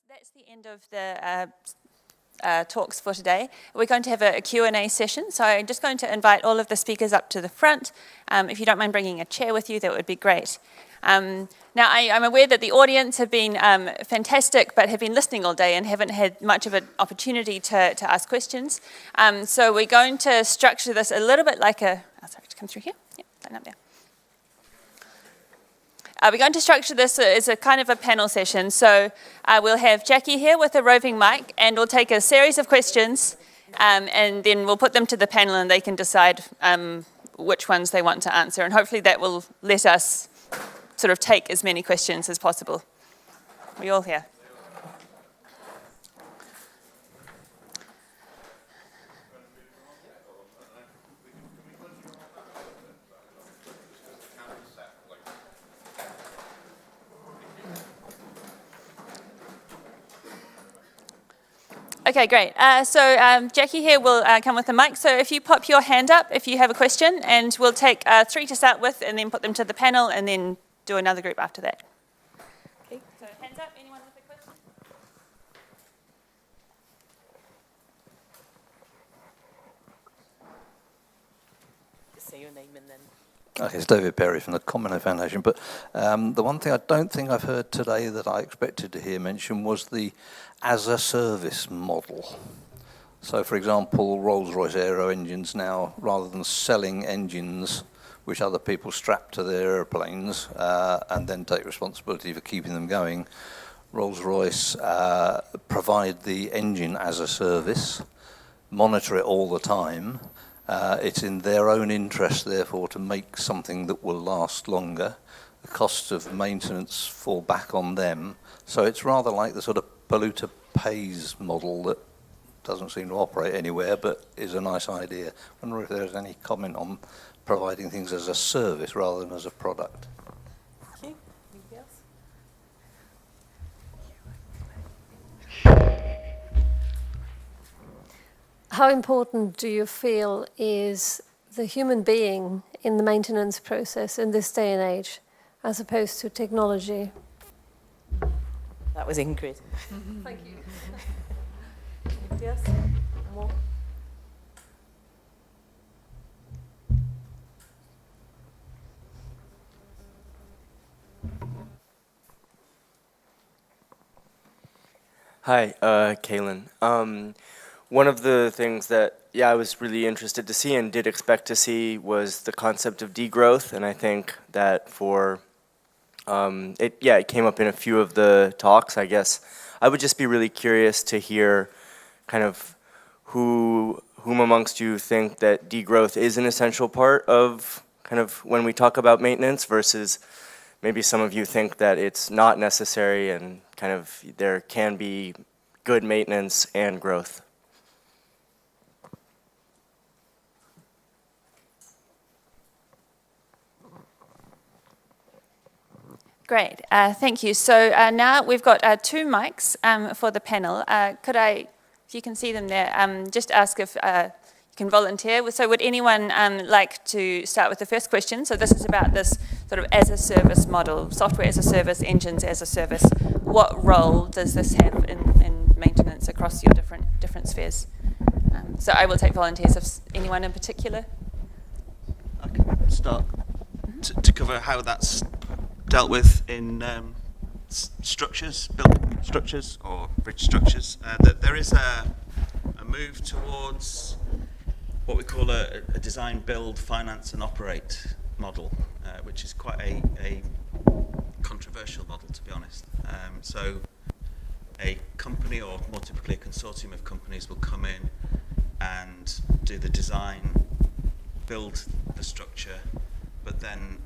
that's the end of the talks for today. We're going to have a Q&A session, so I'm just going to invite all of the speakers up to the front. If you don't mind bringing a chair with you, that would be great. Now, I'm aware that the audience have been fantastic, but have been listening all day and haven't had much of an opportunity to ask questions. So we're going to structure this a little bit like a... Oh, sorry, to come through here? Yeah, line up there. We're going to structure this as a kind of a panel session. So we'll have Jackie here with a roving mic, and we'll take a series of questions, and then we'll put them to the panel, and they can decide which ones they want to answer. And hopefully that will let us sort of take as many questions as possible. Are we all here? Okay, great. So Jackie here will come with the mic. So if you pop your hand up if you have a question, and we'll take 3 to start with and then put them to the panel and then do another group after that. Okay, so hands up, anyone with a question? Just say your name and then... Okay, it's David Perry from the Commoner Foundation, but the one thing I don't think I've heard today that I expected to hear mentioned was the as-a-service model. So, for example, Rolls-Royce Aero engines now, rather than selling engines which other people strap to their airplanes and then take responsibility for keeping them going, Rolls-Royce provide the engine as a service, monitor it all the time. It's in their own interest, therefore, to make something that will last longer. The costs of maintenance fall back on them. So it's rather like the sort of polluter pays model that doesn't seem to operate anywhere, but is a nice idea. I wonder if there's any comment on providing things as a service rather than as a product. Okay, anybody else? How important do you feel is the human being in the maintenance process in this day and age, as opposed to technology? That was Ingrid. Thank you. Anybody else? More? Hi, Kaylin. One of the things that, I was really interested to see and did expect to see was the concept of degrowth, and I think that for, it came up in a few of the talks, I guess. I would just be really curious to hear kind of whom amongst you think that degrowth is an essential part of kind of when we talk about maintenance versus maybe some of you think that it's not necessary and kind of there can be good maintenance and growth. Great, thank you. So now we've got 2 mics for the panel. Could I, if you can see them there, just ask if you can volunteer. So would anyone like to start with the first question? So this is about this sort of as-a-service model, software as a service, engines as a service. What role does this have in maintenance across your different spheres? So I will take volunteers. If anyone in particular? I can start to cover how that's dealt with in structures, built structures or bridge structures. That there is a move towards what we call a design, build, finance and operate model, which is quite a controversial model, to be honest. So a company, or more typically a consortium of companies, will come in and do the design, build the structure, but then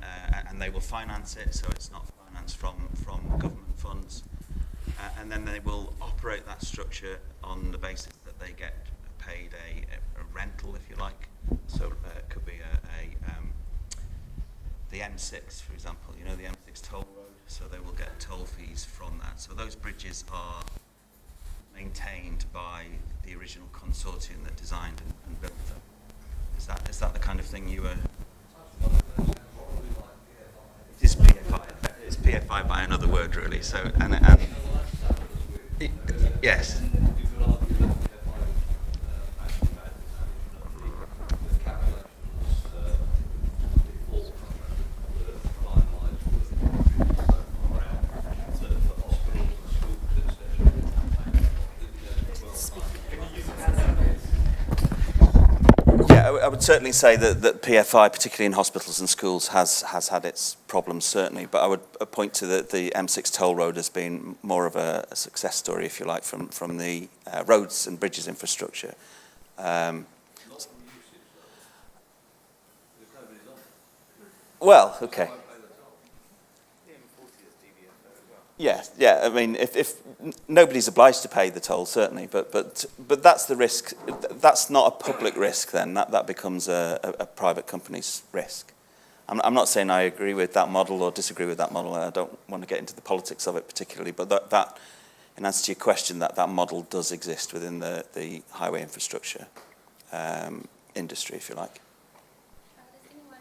and they will finance it, so it's not financed from government funds, and then they will operate that structure on the basis that they get paid a rental, if you like. So it could be the M6, for example. You know, the M6 toll road, so they will get toll fees from that. So those bridges are maintained by the original consortium that designed and built them. Is that the kind of thing you were? It's PFI. It's PFI by another word, really. So and Yes. Yeah, I would certainly say that PFI, particularly in hospitals and schools, has had its problems, certainly. But I would point to the M6 toll road as being more of a success story, if you like, from the roads and bridges infrastructure. Well, okay. Yeah. I mean, if nobody's obliged to pay the toll, certainly, but that's the risk. That's not a public risk. Then that becomes a private company's risk. I'm not saying I agree with that model or disagree with that model. I don't want to get into the politics of it particularly, but that in answer to your question, that model does exist within the highway infrastructure industry, if you like. Does anyone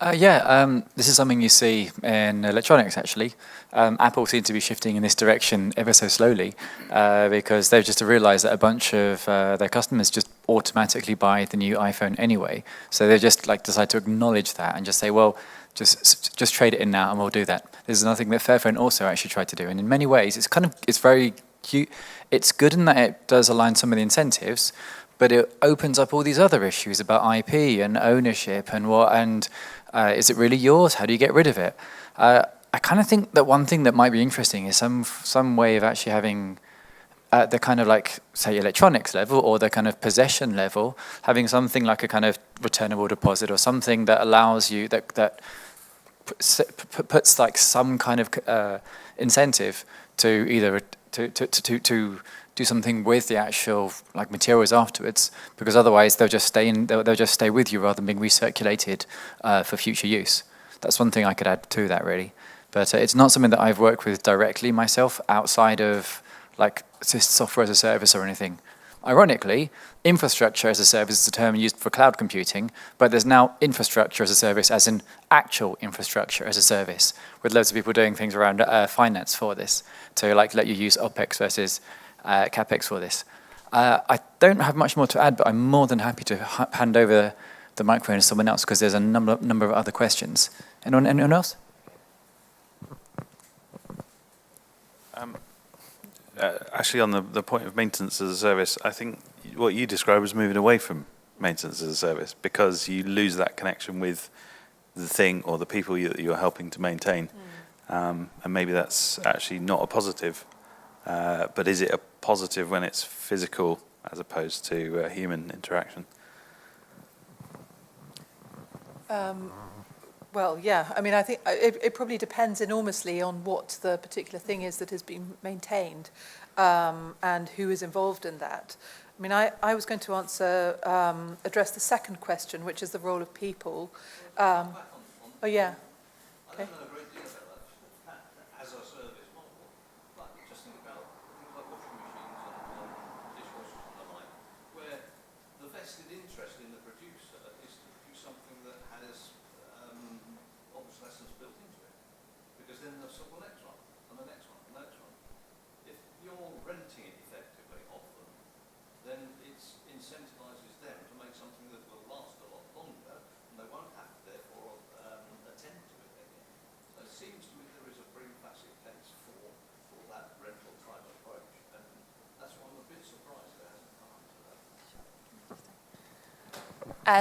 else? This is something you see in electronics, actually. Apple seems to be shifting in this direction ever so slowly because they've just realized that a bunch of their customers just automatically buy the new iPhone anyway. So they just decide to acknowledge that and just say, well, just trade it in now and we'll do that. This is another thing that Fairphone also actually tried to do. And in many ways, it's very cute. It's good in that it does align some of the incentives, but it opens up all these other issues about IP and ownership and is it really yours? How do you get rid of it? I kind of think that one thing that might be interesting is some way of actually having the kind of say electronics level or the kind of possession level, having something like a kind of returnable deposit or something that allows you that puts some kind of incentive to either to do something with the actual materials afterwards, because otherwise they'll just stay with you rather than being recirculated for future use. That's one thing I could add to that, really. But it's not something that I've worked with directly myself outside of software as a service or anything. Ironically, infrastructure as a service is a term used for cloud computing, but there's now infrastructure as a service as in actual infrastructure as a service, with loads of people doing things around finance for this, to let you use OPEX versus CapEx for this. I don't have much more to add, but I'm more than happy to hand over the microphone to someone else because there's a number of other questions. Anyone else? Actually, on the point of maintenance as a service, I think what you described was moving away from maintenance as a service because you lose that connection with the thing or the people that you're helping to maintain. And maybe that's actually not a positive, but is it a positive when it's physical as opposed to human interaction? Well, yeah. I mean, I think it probably depends enormously on what the particular thing is that has been maintained and who is involved in that. I mean, I was going to address the second question, which is the role of people. Oh, yeah. Okay.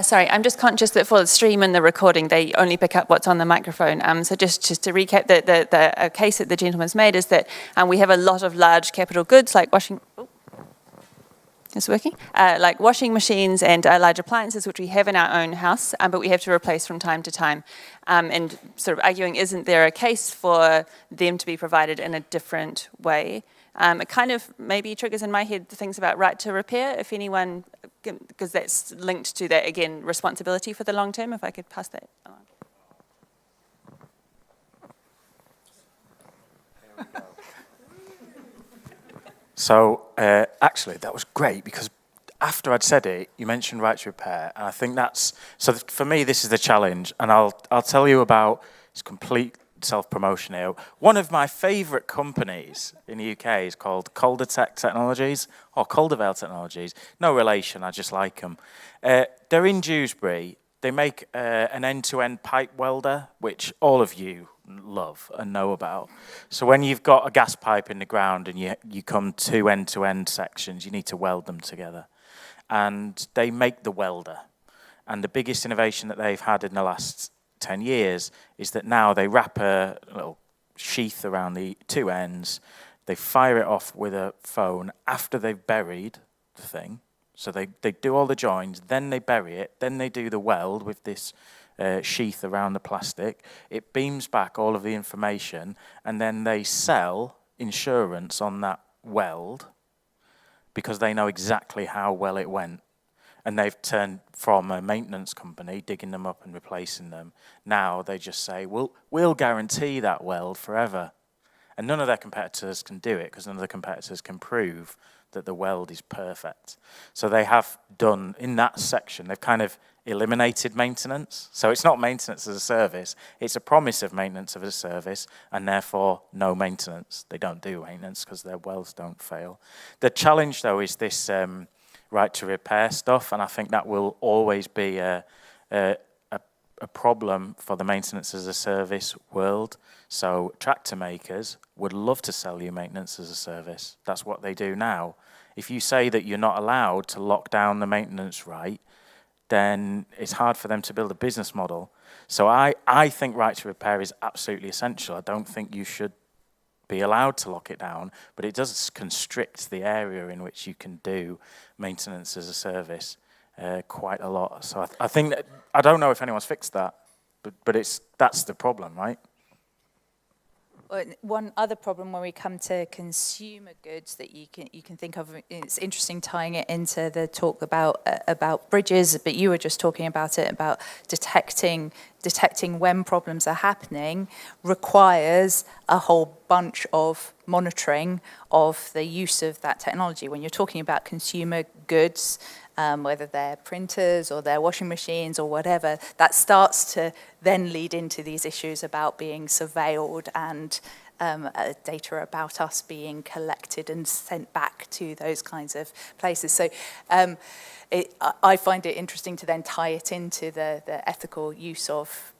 Sorry, I'm just conscious that for the stream and the recording, they only pick up what's on the microphone. So just to recap, the case that the gentleman's made is that we have a lot of large capital goods like washing... Oh, it's working? Like washing machines and large appliances, which we have in our own house, but we have to replace from time to time. And sort of arguing, isn't there a case for them to be provided in a different way? It kind of maybe triggers in my head the things about right to repair, if anyone, because that's linked to that, again, responsibility for the long term, if I could pass that on. So actually, that was great because after I'd said it, you mentioned right to repair, and I think that's, so for me, this is the challenge, and I'll tell you about its complete self-promotion here. One of my favourite companies in the UK is called Caldertech Technologies, or Caldervale Technologies. No relation, I just like them. They're in Dewsbury. They make an end-to-end pipe welder, which all of you love and know about. So when you've got a gas pipe in the ground and you come to end-to-end sections, you need to weld them together. And they make the welder. And the biggest innovation that they've had in the last 10 years is that now they wrap a little sheath around the two ends, they fire it off with a phone after they've buried the thing. So they do all the joins, then they bury it, then they do the weld with this sheath around the plastic. It beams back all of the information, and then they sell insurance on that weld because they know exactly how well it went. And they've turned from a maintenance company, digging them up and replacing them. Now they just say, we'll guarantee that weld forever. And none of their competitors can do it because none of the competitors can prove that the weld is perfect. So they have done, in that section, they've kind of eliminated maintenance. So it's not maintenance as a service, it's a promise of maintenance as a service, and therefore no maintenance. They don't do maintenance because their welds don't fail. The challenge, though, is this right to repair stuff, and I think that will always be a problem for the maintenance as a service world. So tractor makers would love to sell you maintenance as a service. That's what they do now. If you say that you're not allowed to lock down the maintenance right, then it's hard for them to build a business model. So I think right to repair is absolutely essential. I don't think you should be allowed to lock it down, but it does constrict the area in which you can do maintenance as a service quite a lot. So I think that, I don't know if anyone's fixed that, but that's the problem, right? One other problem when we come to consumer goods that you can think of, it's interesting tying it into the talk about bridges, but you were just talking about it, about detecting when problems are happening requires a whole bunch of monitoring of the use of that technology. When you're talking about consumer goods, whether they're printers or they're washing machines or whatever, that starts to then lead into these issues about being surveilled and data about us being collected and sent back to those kinds of places. So I find it interesting to then tie it into the ethical use of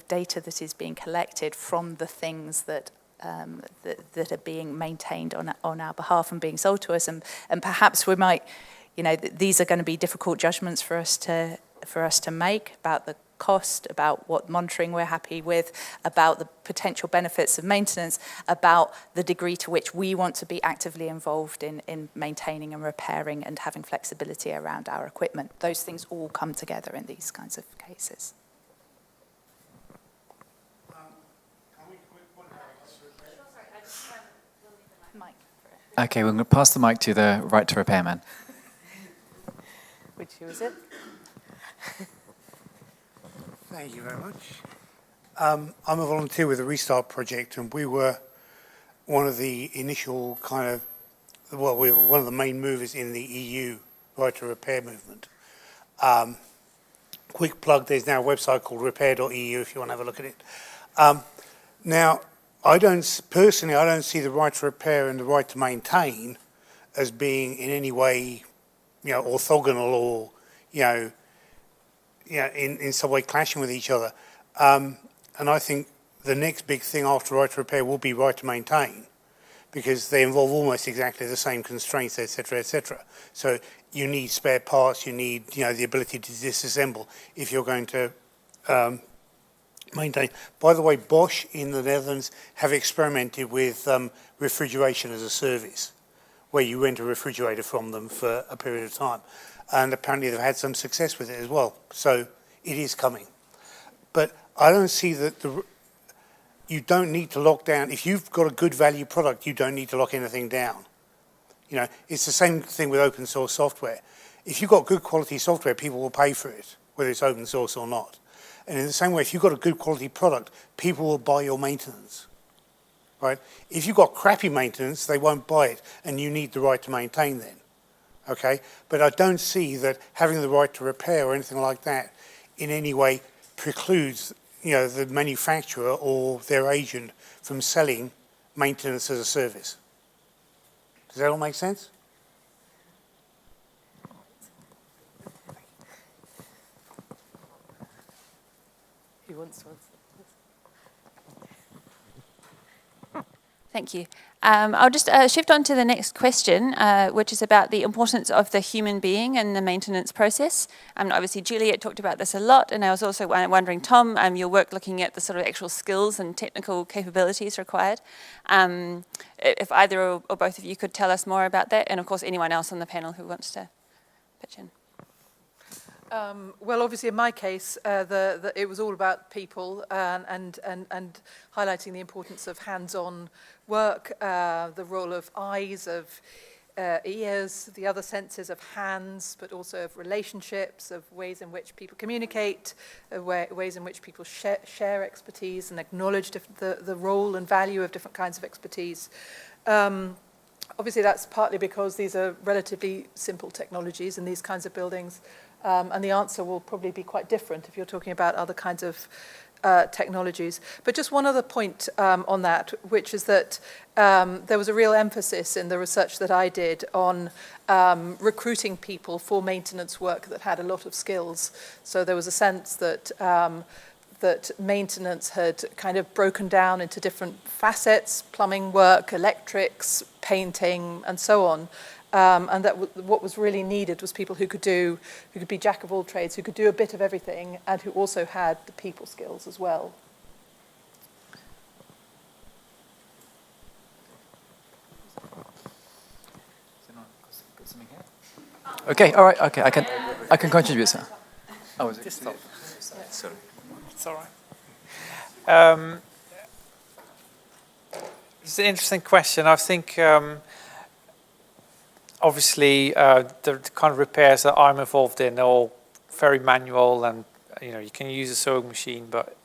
data that is being collected from the things that are being maintained on our behalf and being sold to us, and perhaps we might, these are going to be difficult judgments for us to make about the cost, about what monitoring we're happy with, about the potential benefits of maintenance, about the degree to which we want to be actively involved in maintaining and repairing and having flexibility around our equipment. Those things all come together in these kinds of cases. Okay, we're going to pass the mic to the right to repair man. Who is it? Thank you very much. I'm a volunteer with the Restart Project, and we were one of the initial we were one of the main movers in the EU right to repair movement. Quick plug, there's now a website called repair.eu if you want to have a look at it. Now, I don't see the right to repair and the right to maintain as being in any way, orthogonal or, in some way clashing with each other. And I think the next big thing after right to repair will be right to maintain, because they involve almost exactly the same constraints, et cetera, et cetera. So you need spare parts, you need, the ability to disassemble if you're going to maintain. By the way, Bosch in the Netherlands have experimented with refrigeration as a service, where you rent a refrigerator from them for a period of time. And apparently they've had some success with it as well. So it is coming. But I don't see that you don't need to lock down. If you've got a good value product, you don't need to lock anything down. It's the same thing with open source software. If you've got good quality software, people will pay for it, whether it's open source or not. And in the same way, if you've got a good quality product, people will buy your maintenance, right? If you've got crappy maintenance, they won't buy it, and you need the right to maintain then, okay? But I don't see that having the right to repair or anything like that in any way precludes, the manufacturer or their agent from selling maintenance as a service. Does that all make sense? Who wants to answer? Thank you. I'll just shift on to the next question, which is about the importance of the human being in the maintenance process. Obviously, Juliet talked about this a lot, and I was also wondering, Tom, your work looking at the sort of actual skills and technical capabilities required. If either or both of you could tell us more about that, and of course, anyone else on the panel who wants to pitch in. Well, obviously, in my case, it was all about people and highlighting the importance of hands-on work, the role of eyes, of ears, the other senses of hands, but also of relationships, of ways in which people communicate, ways in which people share expertise and acknowledge the role and value of different kinds of expertise. Obviously, that's partly because these are relatively simple technologies in these kinds of buildings. And the answer will probably be quite different if you're talking about other kinds of technologies. But just one other point on that, which is that there was a real emphasis in the research that I did on recruiting people for maintenance work that had a lot of skills. So there was a sense that that maintenance had kind of broken down into different facets: plumbing work, electrics, painting, and so on. And that what was really needed was people who could be jack of all trades, who could do a bit of everything, and who also had the people skills as well. Okay, all right, okay, I can contribute, sir. Oh, is it? Sorry. It's all right. It's an interesting question. I think obviously the kind of repairs that I'm involved in are all very manual, and you can use a sewing machine, but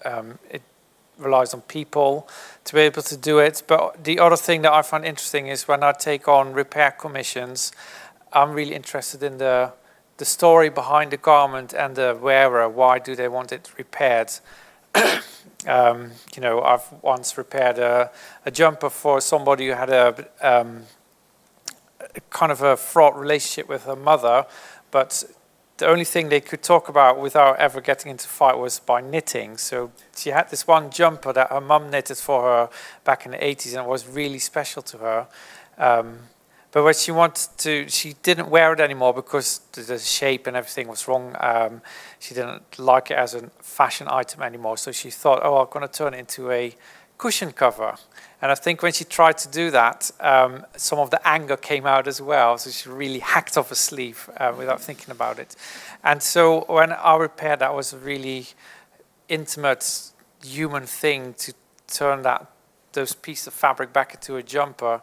it relies on people to be able to do it. But the other thing that I find interesting is when I take on repair commissions, I'm really interested in the story behind the garment and the wearer. Why do they want it repaired? I've once repaired a jumper for somebody who had a kind of a fraught relationship with her mother, but the only thing they could talk about without ever getting into a fight was by knitting. So she had this one jumper that her mum knitted for her back in the 80s, and it was really special to her. But when she didn't wear it anymore because the shape and everything was wrong. She didn't like it as a fashion item anymore. So she thought, I'm going to turn it into a cushion cover. And I think when she tried to do that, some of the anger came out as well. So she really hacked off a sleeve without thinking about it. And so when I repaired, that was a really intimate human thing to turn those pieces of fabric back into a jumper,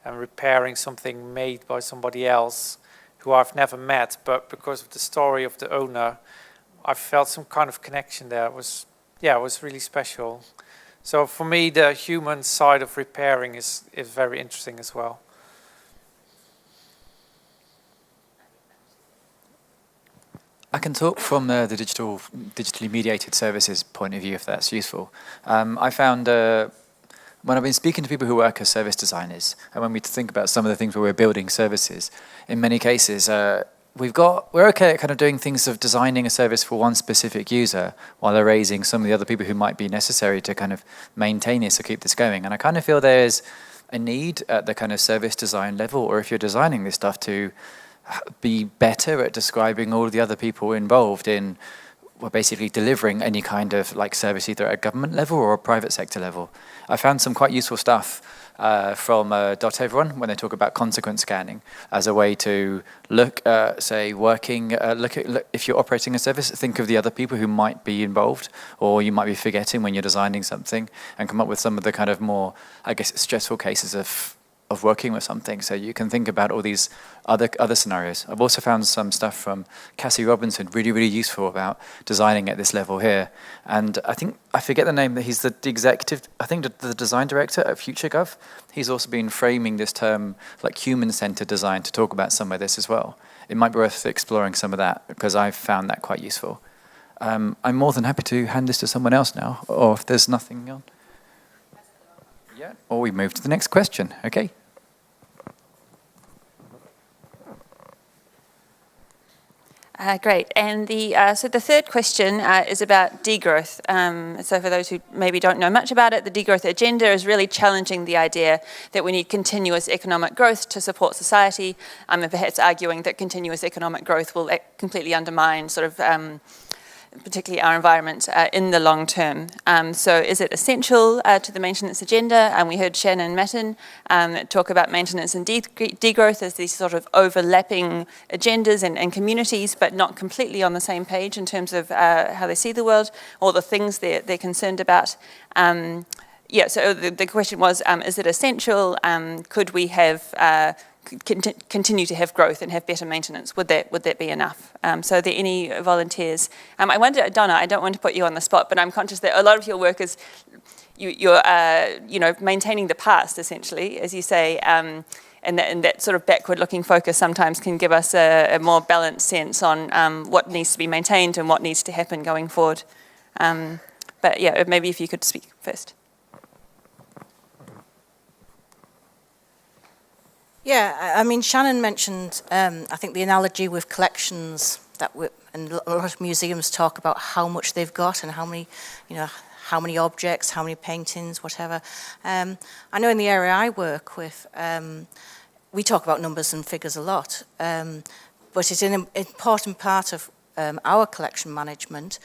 and repairing something made by somebody else who I've never met, but because of the story of the owner, I felt some kind of connection there. It was really special. So for me, the human side of repairing is very interesting as well. I can talk from the digitally mediated services point of view, if that's useful. I found when I've been speaking to people who work as service designers, and when we think about some of the things where we're building services, in many cases, we're okay at kind of doing things of designing a service for one specific user while erasing some of the other people who might be necessary to kind of maintain this or keep this going. And I kind of feel there's a need at the kind of service design level, or if you're designing this stuff, to be better at describing all of the other people involved in basically delivering any kind of service, either at a government level or a private sector level. I found some quite useful stuff from .everyone when they talk about consequence scanning as a way to look at, say, look if you're operating a service, think of the other people who might be involved or you might be forgetting when you're designing something, and come up with some of the kind of more, I guess, stressful cases of working with something. So you can think about all these other scenarios. I've also found some stuff from Cassie Robinson, really, really useful about designing at this level here. And I forget the name, but he's the executive, I think the design director at FutureGov. He's also been framing this term human-centered design to talk about some of this as well. It might be worth exploring some of that because I've found that quite useful. I'm more than happy to hand this to someone else now, or if there's nothing on. Yeah, or we move to the next question. Okay. Great. And so the third question is about degrowth. So for those who maybe don't know much about it, the degrowth agenda is really challenging the idea that we need continuous economic growth to support society, and perhaps arguing that continuous economic growth will completely undermine sort of particularly our environment in the long term. So is it essential to the maintenance agenda? And we heard Shannon Matten talk about maintenance and degrowth as these sort of overlapping agendas and communities, but not completely on the same page in terms of how they see the world or the things they're concerned about. So the question was, is it essential? Could we have continue to have growth and have better maintenance? Would that be enough? So are there any volunteers? I wonder, Donna, I don't want to put you on the spot, but I'm conscious that a lot of your work is you're maintaining the past essentially, as you say, and that sort of backward-looking focus sometimes can give us a more balanced sense on what needs to be maintained and what needs to happen going forward. But yeah, maybe if you could speak first. Yeah, I mean, Shannon mentioned, I think, the analogy with collections and a lot of museums talk about how much they've got and how many objects, how many paintings, whatever. I know in the area I work with, we talk about numbers and figures a lot, but it's an important part of our collection management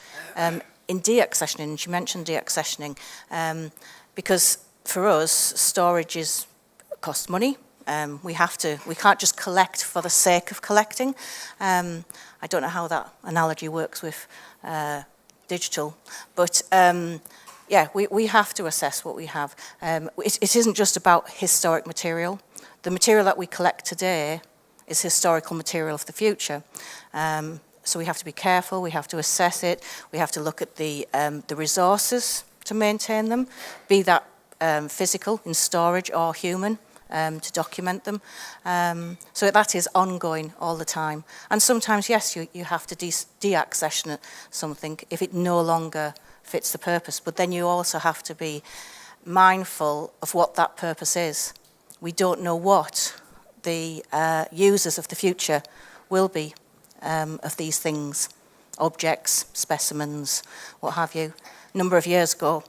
in deaccessioning. She mentioned deaccessioning, because for us, storage costs money. We can't just collect for the sake of collecting. I don't know how that analogy works with digital, but we have to assess what we have. It isn't just about historic material. The material that we collect today is historical material of the future. So we have to be careful, we have to assess it, we have to look at the resources to maintain them, be that physical in storage or human. To document them. So that is ongoing all the time. And sometimes, yes, you have to deaccession something if it no longer fits the purpose. But then you also have to be mindful of what that purpose is. We don't know what the users of the future will be of these things, objects, specimens, what have you. A number of years ago,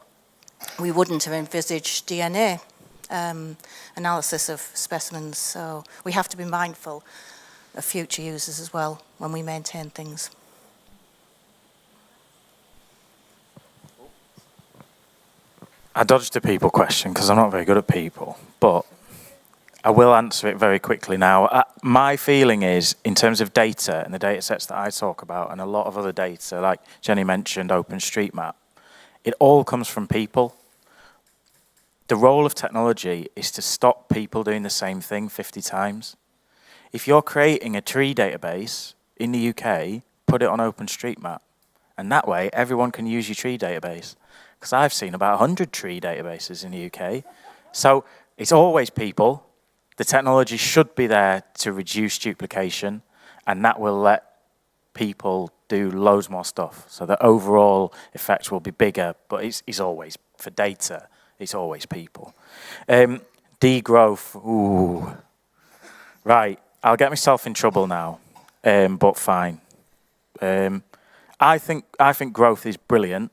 we wouldn't have envisaged DNA analysis of specimens, so we have to be mindful of future users as well when we maintain things. I dodged the people question because I'm not very good at people, but I will answer it very quickly now. My feeling is, in terms of data and the data sets that I talk about and a lot of other data, like Jenny mentioned, OpenStreetMap, it all comes from people. The role of technology is to stop people doing the same thing 50 times. If you're creating a tree database in the UK, put it on OpenStreetMap. And that way, everyone can use your tree database. Because I've seen about 100 tree databases in the UK. So it's always people. The technology should be there to reduce duplication. And that will let people do loads more stuff. So the overall effect will be bigger, but it's always, for data, it's always people. Degrowth, ooh. Right, I'll get myself in trouble now, but fine. I think growth is brilliant.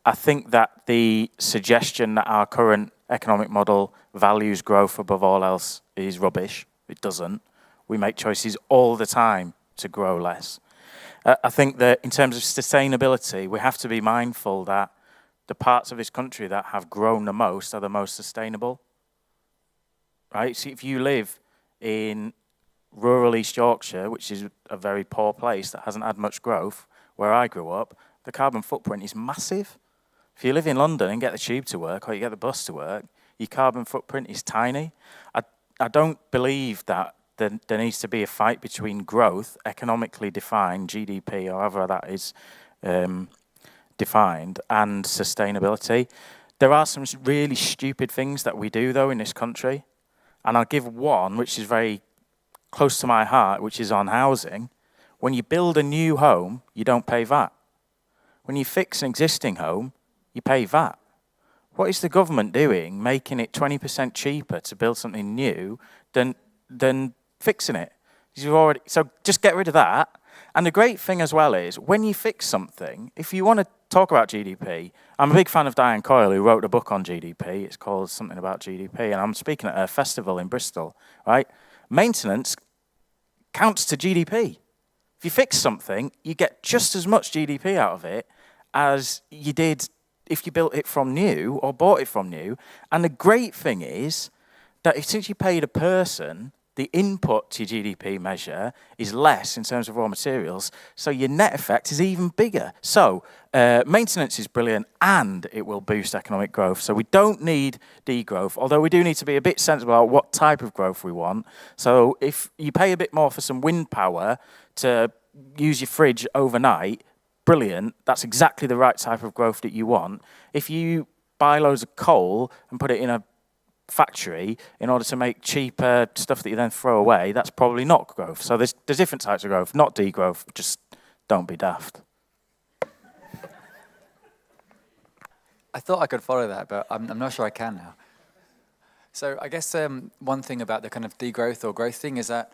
I think that the suggestion that our current economic model values growth above all else is rubbish. It doesn't. We make choices all the time to grow less. I think that in terms of sustainability, we have to be mindful that the parts of this country that have grown the most are the most sustainable, right? See, if you live in rural East Yorkshire, which is a very poor place that hasn't had much growth, where I grew up, the carbon footprint is massive. If you live in London and get the tube to work or you get the bus to work, your carbon footprint is tiny. I don't believe that there needs to be a fight between growth, economically defined, GDP, or however that is defined, and sustainability. There are some really stupid things that we do, though, in this country. And I'll give one, which is very close to my heart, which is on housing. When you build a new home, you don't pay VAT. When you fix an existing home, you pay VAT. What is the government doing making it 20% cheaper to build something new than fixing it? So just get rid of that. And the great thing as well is, when you fix something, if you want to talk about GDP, I'm a big fan of Diane Coyle, who wrote a book on GDP. It's called Something About GDP, and I'm speaking at a festival in Bristol, right? Maintenance counts to GDP. If you fix something, you get just as much GDP out of it as you did if you built it from new or bought it from new. And the great thing is that since you paid a person, the input to your GDP measure is less in terms of raw materials, so your net effect is even bigger. So maintenance is brilliant, and it will boost economic growth. So we don't need degrowth, although we do need to be a bit sensible about what type of growth we want. So if you pay a bit more for some wind power to use your fridge overnight, brilliant, that's exactly the right type of growth that you want. If you buy loads of coal and put it in a factory in order to make cheaper stuff that you then throw away, that's probably not growth. So there's different types of growth, not degrowth. Just don't be daft. I thought I could follow that, but I'm not sure I can now. So I guess one thing about the kind of degrowth or growth thing is that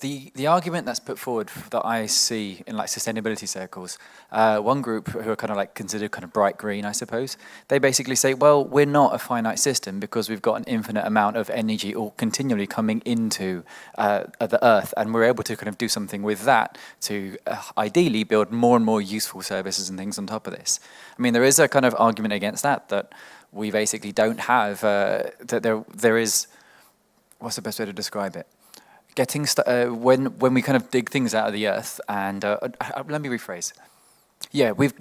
the argument that's put forward that I see in like sustainability circles, one group who are kind of like considered kind of bright green, I suppose, they basically say, well, we're not a finite system because we've got an infinite amount of energy all continually coming into the earth, and we're able to kind of do something with that to ideally build more and more useful services and things on top of this. I mean, there is a kind of argument against that we basically don't have, that there is, what's the best way to describe it? Getting when we kind of dig things out of the earth, and let me rephrase. Yeah, we've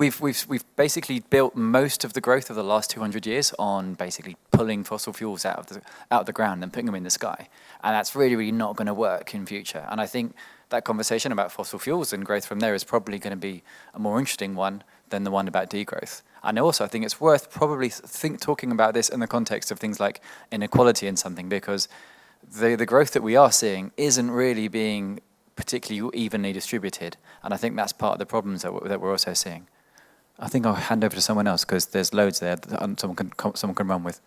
basically built most of the growth of the last 200 years on basically pulling fossil fuels out of the ground and putting them in the sky, and that's really not going to work in future. And I think that conversation about fossil fuels and growth from there is probably going to be a more interesting one than the one about degrowth. And also, I think it's worth probably talking about this in the context of things like inequality and something, because the growth that we are seeing isn't really being particularly evenly distributed, and I think that's part of the problems that we're also seeing. I think I'll hand over to someone else because there's loads there that someone can run with.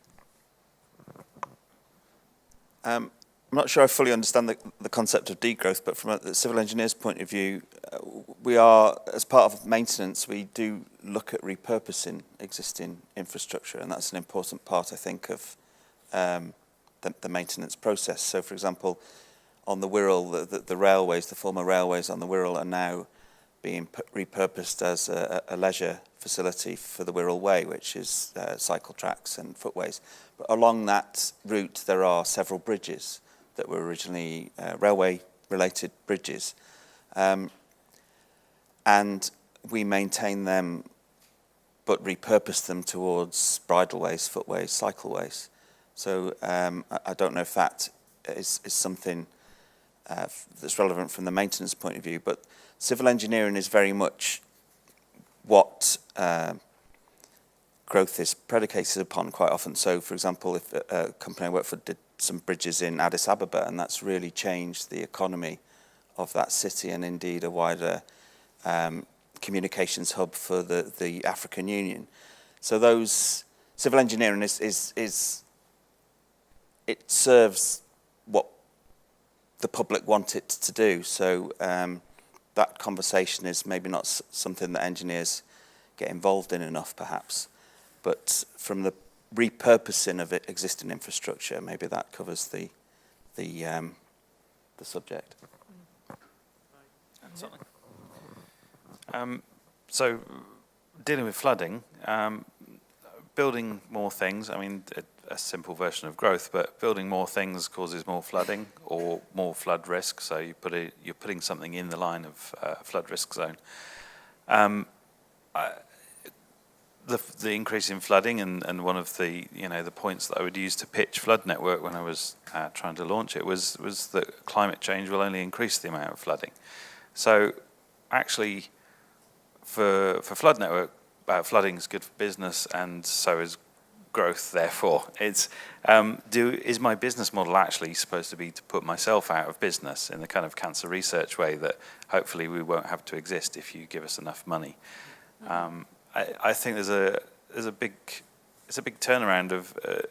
I'm not sure I fully understand the concept of degrowth, but from a civil engineer's point of view, we are, as part of maintenance, we do look at repurposing existing infrastructure, and that's an important part, I think, of the maintenance process. So, for example, on the Wirral, the railways, the former railways on the Wirral are now being repurposed as a leisure facility for the Wirral Way, which is cycle tracks and footways. But along that route, there are several bridges that were originally railway-related bridges. And we maintain them, but repurpose them towards bridleways, footways, cycleways. So I don't know if that is something that's relevant from the maintenance point of view, but civil engineering is very much what growth is predicated upon quite often. So, for example, if a company I work for did some bridges in Addis Ababa, and that's really changed the economy of that city, and indeed a wider communications hub for the African Union. So those civil engineering is it serves what the public want it to do. So that conversation is maybe not something that engineers get involved in enough, perhaps. But from the repurposing of existing infrastructure, maybe that covers the subject. So, dealing with flooding, building more things, I mean, a simple version of growth, but building more things causes more flooding or more flood risk, so you're putting something in the line of flood risk zone. The increase in flooding, and one of the the points that I would use to pitch Flood Network when I was trying to launch it was that climate change will only increase the amount of flooding. So actually, for Flood Network, flooding is good for business, and so is growth. Therefore, it's is my business model actually supposed to be to put myself out of business in the kind of cancer research way that hopefully we won't have to exist if you give us enough money? I think there's a big turnaround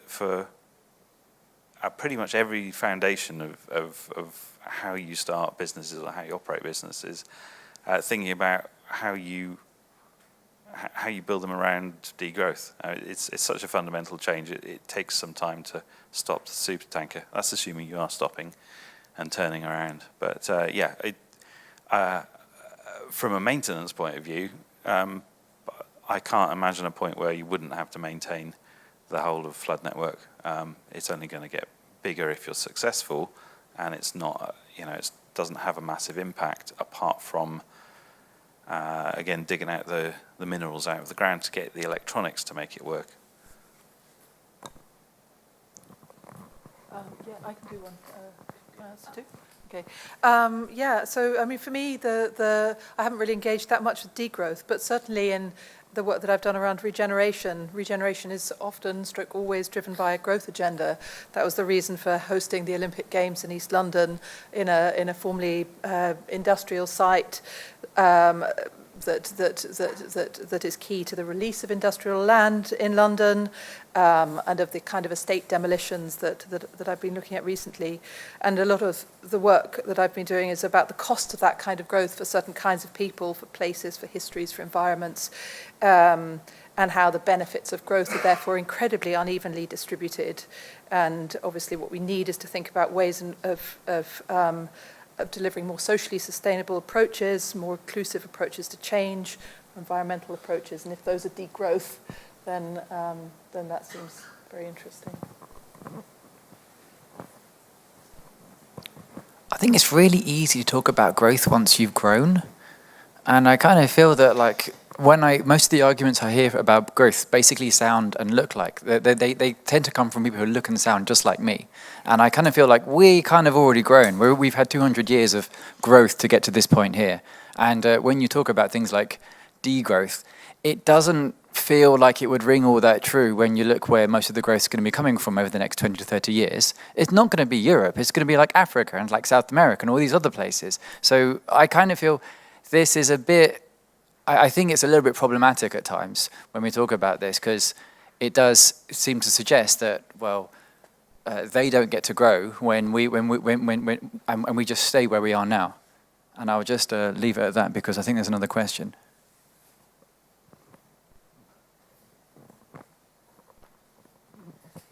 for pretty much every foundation of how you start businesses or how you operate businesses, thinking about how you build them around degrowth. It's such a fundamental change. It takes some time to stop the supertanker. That's assuming you are stopping and turning around. But from a maintenance point of view, I can't imagine a point where you wouldn't have to maintain the whole of flood network. It's only going to get bigger if you're successful, and it's not, it doesn't have a massive impact apart from, again, digging out the minerals out of the ground to get the electronics to make it work. I can do one. Can I answer too? Okay. So I mean, for me, I haven't really engaged that much with degrowth, but certainly in the work that I've done around regeneration is often, always driven by a growth agenda. That was the reason for hosting the Olympic Games in East London in a formerly industrial site. That is key to the release of industrial land in London, and of the kind of estate demolitions that I've been looking at recently. And a lot of the work that I've been doing is about the cost of that kind of growth for certain kinds of people, for places, for histories, for environments, and how the benefits of growth are therefore incredibly unevenly distributed. And obviously what we need is to think about ways of delivering more socially sustainable approaches, more inclusive approaches to change, environmental approaches, and if those are degrowth, then that seems very interesting. I think it's really easy to talk about growth once you've grown, and I kind of feel that most of the arguments I hear about growth basically sound and look like they tend to come from people who look and sound just like me, and I kind of feel like we kind of already grown. We've had 200 years of growth to get to this point here, and when you talk about things like degrowth, it doesn't feel like it would ring all that true when you look where most of the growth is going to be coming from over the next 20 to 30 years. It's not going to be Europe. It's going to be like Africa and like South America and all these other places. So I kind of feel this is a bit. I think it's a little bit problematic at times when we talk about this, because it does seem to suggest that, they don't get to grow when we just stay where we are now. And I'll just leave it at that, because I think there's another question.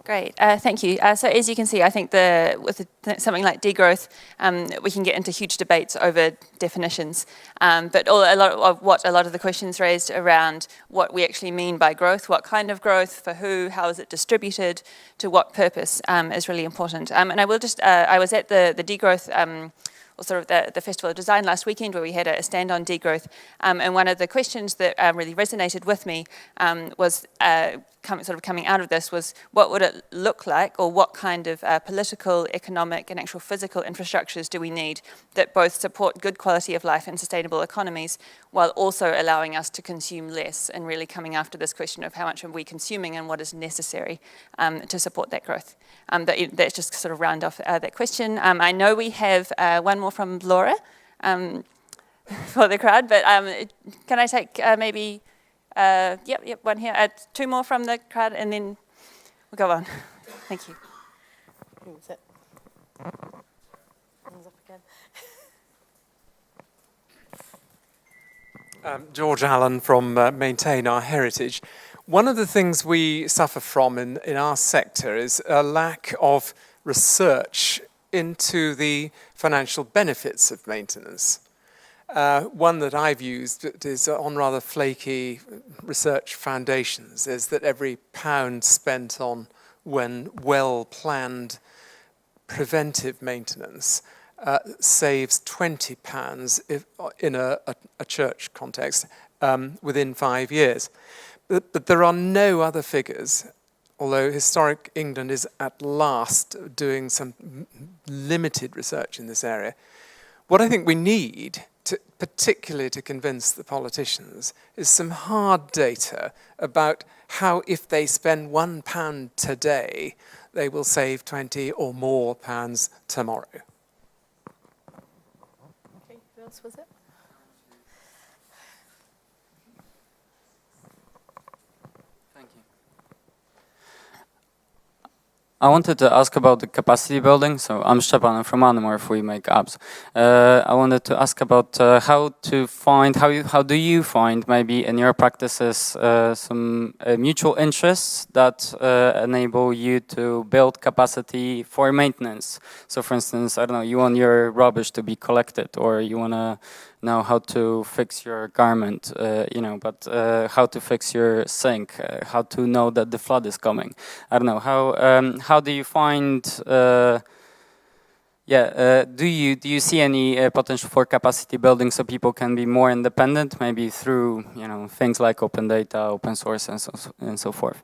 Great, thank you. So as you can see, I think with something like degrowth, we can get into huge debates over definitions. But a lot of the questions raised around what we actually mean by growth, what kind of growth, for who, how is it distributed, to what purpose, is really important. And I will just, I was at the degrowth, or sort of the Festival of Design last weekend, where we had a stand on degrowth. And one of the questions that really resonated with me was coming out of this was, what would it look like, or what kind of political, economic, and actual physical infrastructures do we need that both support good quality of life and sustainable economies, while also allowing us to consume less, and really coming after this question of how much are we consuming and what is necessary to support that growth. That's just sort of round off that question. I know we have one more from Laura for the crowd, but can I take maybe... Yep, one here. Two more from the crowd, and then we'll go on. Thank you. Who's it? Hands up again. George Allen from Maintain Our Heritage. One of the things we suffer from in our sector is a lack of research into the financial benefits of maintenance. One that I've used that is on rather flaky research foundations is that every £1 spent on well-planned preventive maintenance saves £20 in a church context within 5 years. But there are no other figures, although Historic England is at last doing some limited research in this area. What I think we need, particularly to convince the politicians, is some hard data about how, if they spend £1 today, they will save 20 or more pounds tomorrow. Okay, who else was it? I wanted to ask about the capacity building. So I'm Szczepan, I'm from Animorph, we make apps. I wanted to ask about how do you find maybe in your practices some mutual interests that enable you to build capacity for maintenance. So for instance, I don't know, you want your rubbish to be collected, or you want to know how to fix your garment, but how to fix your sink, how to know that the flood is coming. I don't know, how do you find, do you see any potential for capacity building so people can be more independent, maybe through, things like open data, open source, and so forth?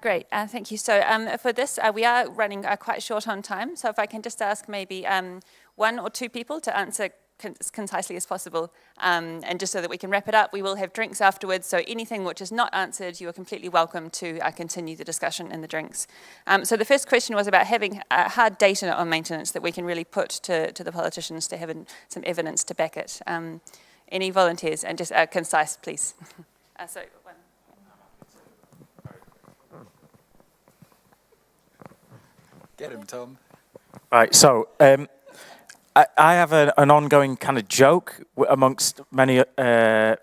Great, thank you. So for this, we are running quite short on time. So if I can just ask maybe one or two people to answer as concisely as possible, and just so that we can wrap it up, we will have drinks afterwards. So anything which is not answered, you are completely welcome to continue the discussion in the drinks. So the first question was about having hard data on maintenance that we can really put to the politicians to have some evidence to back it. Any volunteers? And just concise, please. So one. Get him, Tom. Right, so I have an ongoing kind of joke amongst many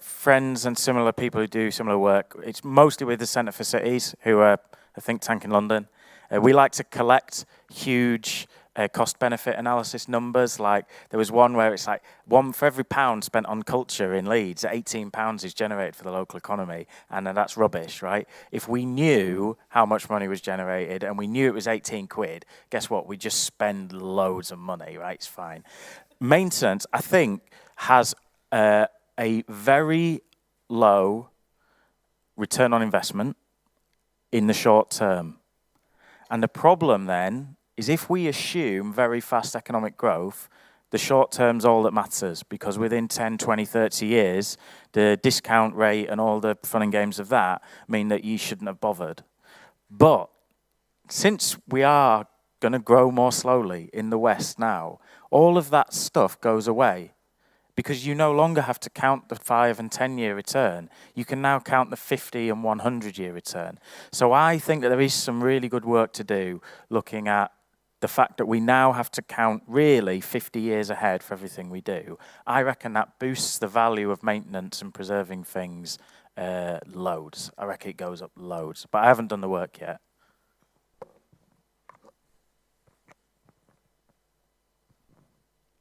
friends and similar people who do similar work. It's mostly with the Centre for Cities, who are a think tank in London. We like to collect huge cost-benefit analysis numbers. Like there was one where it's like for every £1 spent on culture in Leeds, £18 is generated for the local economy, and that's rubbish, right? If we knew how much money was generated and we knew it was 18 quid, guess what? We just spend loads of money, right? It's fine. Maintenance, I think, has a very low return on investment in the short term. And the problem then is if we assume very fast economic growth, the short term's all that matters, because within 10, 20, 30 years, the discount rate and all the fun and games of that mean that you shouldn't have bothered. But since we are going to grow more slowly in the West now, all of that stuff goes away, because you no longer have to count the 5 and 10 year return. You can now count the 50 and 100 year return. So I think that there is some really good work to do looking at the fact that we now have to count really 50 years ahead for everything we do. I reckon that boosts the value of maintenance and preserving things loads. I reckon it goes up loads, but I haven't done the work yet.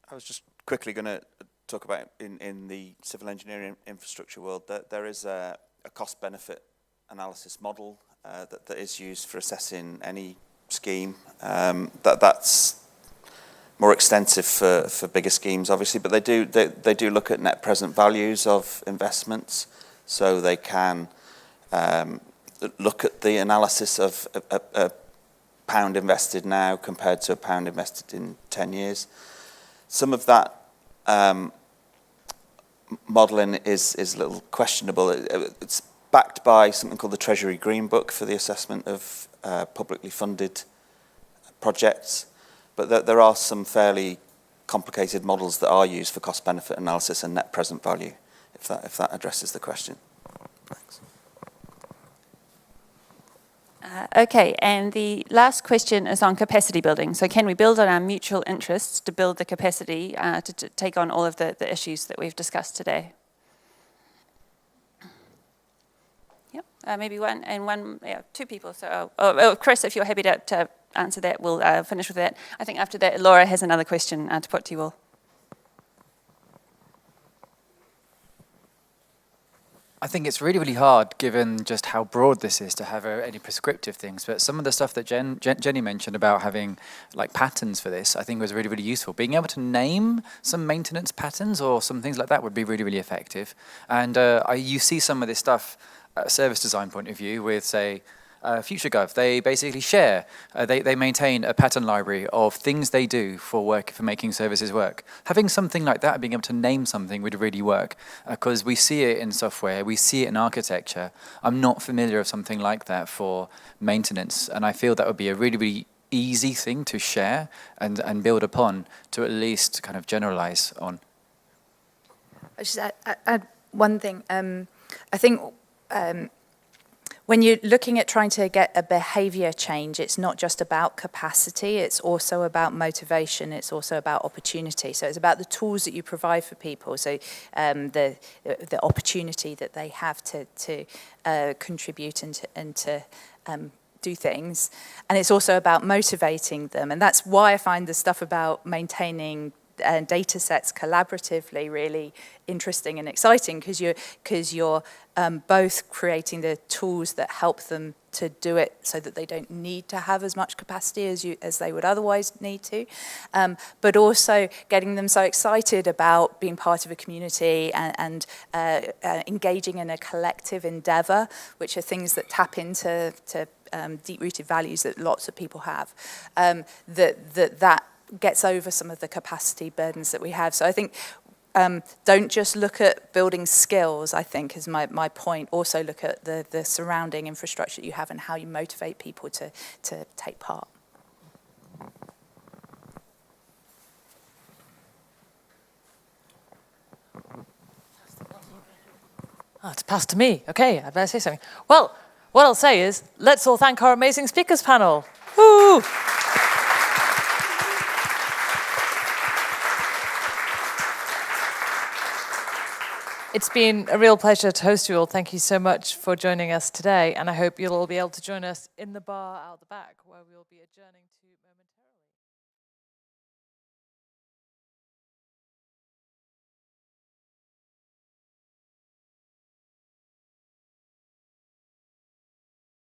I was just quickly going to talk about in the civil engineering infrastructure world that there is a cost-benefit analysis model that is used for assessing any scheme. That's more extensive for bigger schemes, obviously, but they do look at net present values of investments, so they can look at the analysis of a pound invested now compared to a pound invested in 10 years. Some of that modelling is a little questionable. It's backed by something called the Treasury Green Book for the assessment of publicly funded projects, but there are some fairly complicated models that are used for cost-benefit analysis and net present value, if that addresses the question. Thanks. Okay, and the last question is on capacity building. So can we build on our mutual interests to build the capacity to take on all of the issues that we've discussed today? Yep, maybe two people. So, Chris, if you're happy to answer that, we'll finish with that. I think after that, Laura has another question to put to you all. I think it's really, really hard, given just how broad this is, to have any prescriptive things. But some of the stuff that Jenny mentioned about having like patterns for this, I think was really, really useful. Being able to name some maintenance patterns or some things like that would be really, really effective. And you see some of this stuff at a service design point of view with, say, FutureGov. They basically share, they maintain a pattern library of things they do for making services work. Having something like that, being able to name something, would really work, because we see it in software, we see it in architecture. I'm not familiar with something like that for maintenance, and I feel that would be a really, really easy thing to share and build upon, to at least kind of generalize on. I just add one thing. I think when you're looking at trying to get a behaviour change, it's not just about capacity, it's also about motivation, it's also about opportunity. So it's about the tools that you provide for people, so the opportunity that they have to contribute and to do things. And it's also about motivating them. And that's why I find the stuff about maintaining data sets collaboratively really interesting and exciting, because you're both creating the tools that help them to do it so that they don't need to have as much capacity as they would otherwise need to, but also getting them so excited about being part of a community and engaging in a collective endeavour, which are things that tap into deep-rooted values that lots of people have, that gets over some of the capacity burdens that we have. So I think don't just look at building skills, I think, is my point. Also look at the surrounding infrastructure that you have and how you motivate people to take part. Oh, it's passed to me. Okay, I better say something. Well, what I'll say is, let's all thank our amazing speakers panel. Woo! It's been a real pleasure to host you all. Thank you so much for joining us today, and I hope you'll all be able to join us in the bar out the back, where we'll be adjourning to